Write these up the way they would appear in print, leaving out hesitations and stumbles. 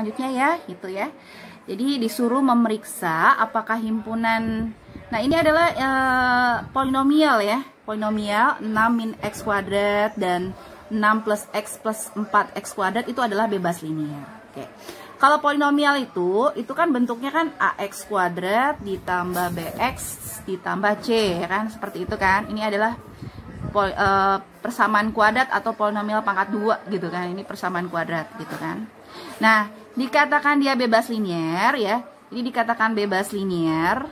Selanjutnya ya, gitu ya. Jadi disuruh memeriksa apakah himpunan, nah ini adalah polinomial ya, polinomial 6 min x kuadrat dan 6 plus x plus 4x kuadrat itu adalah bebas linear. Oke. Kalau polinomial itu kan bentuknya kan ax kuadrat ditambah bx ditambah c, ya kan, seperti itu kan. Ini adalah persamaan kuadrat atau polinomial pangkat 2 gitu kan. Ini persamaan kuadrat gitu kan. Nah, dikatakan dia bebas linear ya. Ini dikatakan bebas linear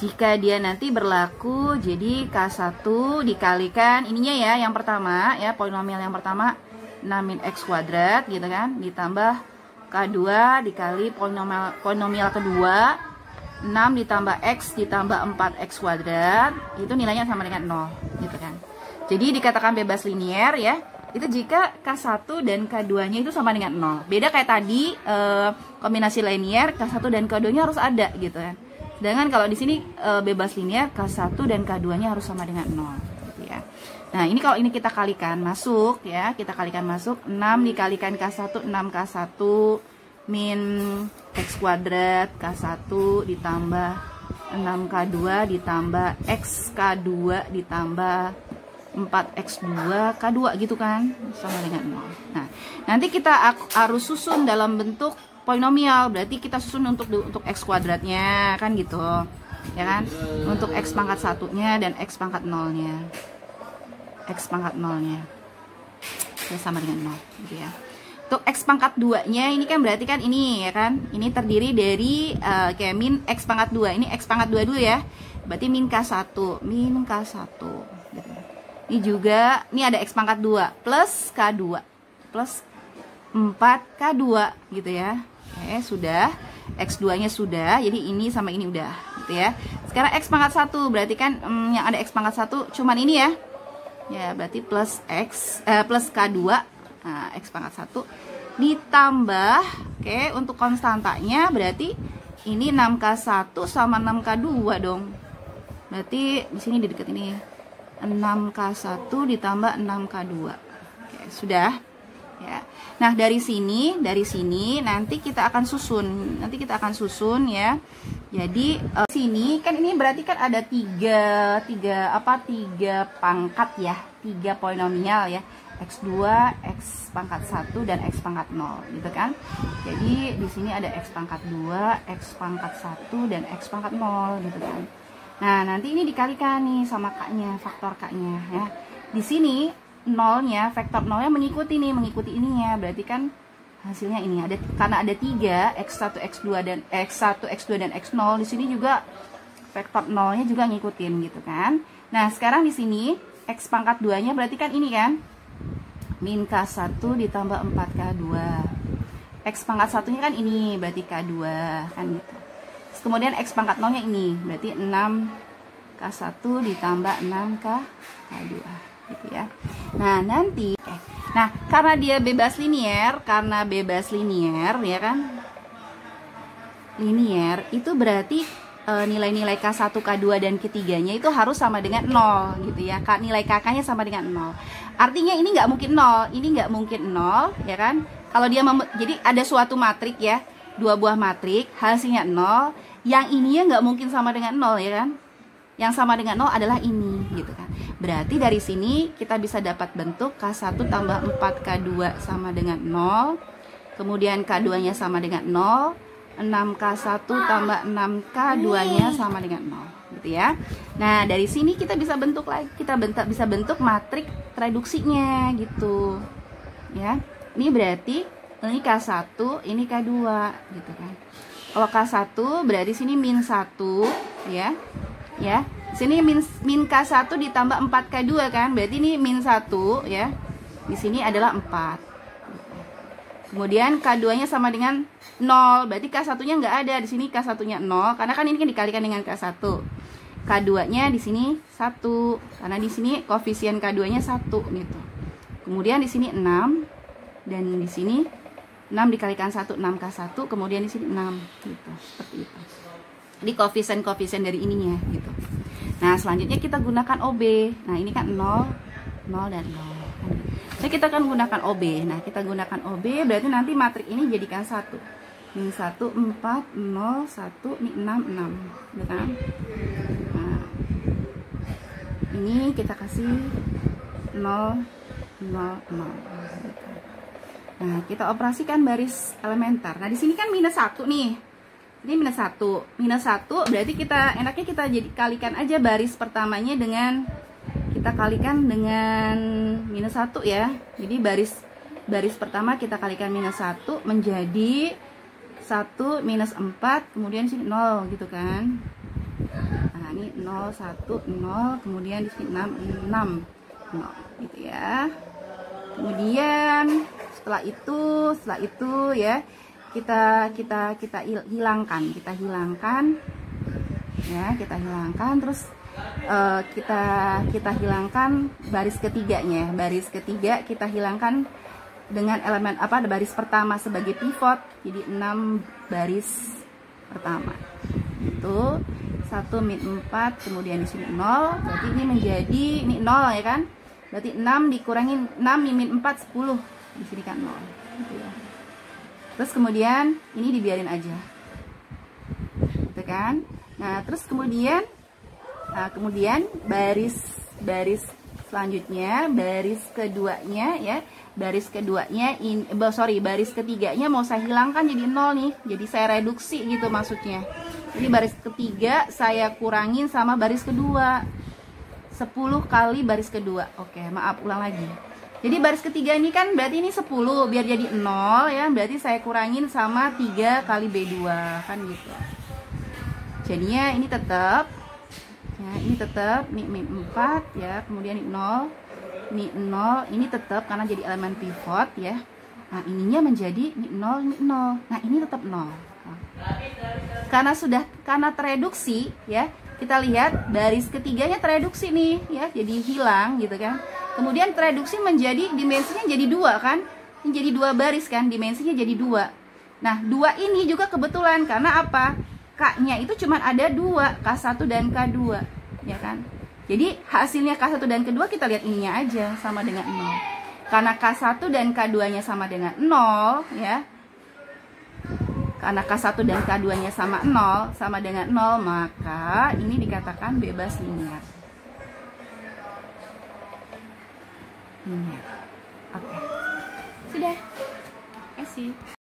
jika dia nanti berlaku jadi K1 dikalikan ininya ya, yang pertama ya, polinomial yang pertama 6 min x kuadrat gitu kan, ditambah K2 dikali polinomial kedua 6 ditambah x ditambah 4x kuadrat, itu nilainya sama dengan 0 gitu kan. Jadi dikatakan bebas linear ya, itu jika K1 dan K2 nya itu sama dengan 0. Beda kayak tadi kombinasi linear K1 dan K2 nya harus ada gitu kan. Sedangkan kalau di sini bebas linear K1 dan K2 nya harus sama dengan 0 gitu ya. Nah, ini kalau ini kita kalikan masuk ya, kita kalikan masuk 6 dikalikan K1 6K1 min x kuadrat K1 ditambah 6K2 ditambah XK2 ditambah 4x2 K2 gitu kan, sama dengan 0. Nah, nanti kita harus susun dalam bentuk polinomial, berarti kita susun untuk x kuadratnya kan gitu. Ya kan? Untuk x pangkat 1-nya dan x pangkat 0-nya. X pangkat 0-nya. Ya, sama dengan 0 gitu ya. Untuk x pangkat 2-nya ini kan berarti kan ini ya kan. Ini terdiri dari kayak min x pangkat 2. Ini x pangkat 2 dulu ya. Berarti min K1 gitu. Ini juga, ini ada x pangkat 2 plus K2 plus 4K2 gitu ya. Oke, sudah. X2-nya sudah, jadi ini sama ini udah gitu ya. Sekarang x pangkat 1 berarti kan yang ada x pangkat 1 cuman ini ya. Ya, berarti plus plus K2, nah, x pangkat 1 ditambah, oke, untuk konstantanya berarti ini 6K1 sama 6K2 dong. Berarti di sini di dekat ini 6K1 ditambah 6K2. Oke, sudah. Ya. Nah, dari sini nanti kita akan susun ya. Jadi sini kan ini berarti kan ada tiga pangkat ya, 3 polinomial ya, x2, x pangkat 1 dan x pangkat 0 gitu kan. Jadi di sini ada x pangkat 2, x pangkat 1 dan x pangkat 0 gitu kan. Nah, nanti ini dikalikan nih sama k-nya, faktor k-nya ya. Di sini nolnya, vektor nolnya mengikuti ininya, berarti kan hasilnya ini ada, karena ada 3 x1 x2 dan x0, di sini juga vektor nolnya juga ngikutin gitu kan. Nah, sekarang di sini x pangkat 2-nya berarti kan ini kan min K1 ditambah 4K2. X pangkat 1-nya kan ini berarti K2 kan gitu. Terus kemudian x pangkat 0-nya ini berarti 6K1 ditambah 6K2 gitu ya. Nah, nanti karena dia bebas linear, ya kan, linear itu berarti nilai-nilai K1, K2 dan ketiganya itu harus sama dengan 0 gitu ya. Nilai kakaknya sama dengan 0. Artinya ini nggak mungkin 0, ya kan. Kalau dia jadi ada suatu matrik ya, 2 buah matrik, hasilnya 0, yang ininya nggak mungkin sama dengan 0 ya kan. Yang sama dengan 0 adalah ini gitu kan. Berarti dari sini kita bisa dapat bentuk K1 tambah 4K2 sama dengan 0. Kemudian K2-nya sama dengan 0. 6K1 tambah 6K2-nya sama dengan 0 gitu ya. Nah, dari sini kita bisa bentuk lagi, bisa bentuk matrik reduksinya gitu. Ya. Ini berarti ini K1, ini K2 gitu kan. Kalau K1 berarti sini min 1 ya. Ya, sini min K1 ditambah 4K2 kan, berarti ini min 1 ya. Di sini adalah 4. Kemudian K2-nya sama dengan 0, berarti K1-nya nggak ada, di sini K1-nya 0, karena kan ini kan dikalikan dengan K1. K2-nya di sini 1, karena di sini koefisien K2-nya 1 gitu. Kemudian di sini 6 dan di sini 6 dikalikan 1 6K1, kemudian di sini 6 gitu, seperti itu. Jadi koefisien dari ininya gitu. Nah, selanjutnya kita gunakan OB. Nah, ini kan 0, 0 dan 0. Jadi kita akan gunakan OB. Nah, kita gunakan OB berarti nanti matrik ini jadikan 1. Ini 1, 4, 0, 1, ini 6, 6. Gitu kan? Nah, ini kita kasih 0, 0, 0. Nah, kita operasikan baris elementer. Nah, di sini kan minus 1 nih. Ini minus 1. Minus 1 berarti kita enaknya kita jadi kalikan aja baris pertamanya dengan kita kalikan dengan minus 1 ya. Jadi baris pertama kita kalikan minus 1 menjadi 1 minus 4, kemudian sini 0 gitu kan. Nah, ini 0, 1, 0, kemudian di sini 6, 0 gitu ya. Kemudian setelah itu ya kita hilangkan ya, kita hilangkan terus kita hilangkan baris ketiganya. Baris ketiga kita hilangkan dengan elemen apa, baris pertama sebagai pivot, jadi 6 baris pertama itu 1 min 4, kemudian di sini 0, berarti ini menjadi ini 0 ya kan, berarti 6 dikurangin 6 min 4 10, di sini kan 0 gitu ya. Terus kemudian ini dibiarin aja gitu kan. Nah terus kemudian baris selanjutnya, baris keduanya ya, baris ketiganya mau saya hilangkan jadi 0 nih, jadi saya reduksi gitu maksudnya. Jadi baris ketiga saya kurangin sama baris kedua 10 kali baris kedua. Oke, maaf, ulang lagi. Jadi baris ketiga ini kan berarti ini 10, biar jadi 0 ya, berarti saya kurangin sama 3 kali B2 kan gitu. Jadinya ini tetap ya, ini tetap min 4 ya, kemudian ini 0, ini 0, ini tetap karena jadi elemen pivot ya. Nah, ininya menjadi ini 0, ini 0. Nah, ini tetap 0. Karena tereduksi ya, kita lihat baris ketiganya tereduksi nih ya, jadi hilang gitu kan. Kemudian tereduksi menjadi dimensinya jadi 2 kan. Ini jadi 2 baris kan, dimensinya jadi 2. Nah, 2 ini juga kebetulan karena apa? K-nya itu cuma ada 2, K1 dan K2 ya kan. Jadi hasilnya K1 dan K2 kita lihat ininya aja sama dengan 0. Karena K1 dan K2 nya sama dengan 0 ya. Karena K1 dan K2 nya sama 0, sama dengan 0, maka ini dikatakan bebas linear. Oke. Sudah. Kasih.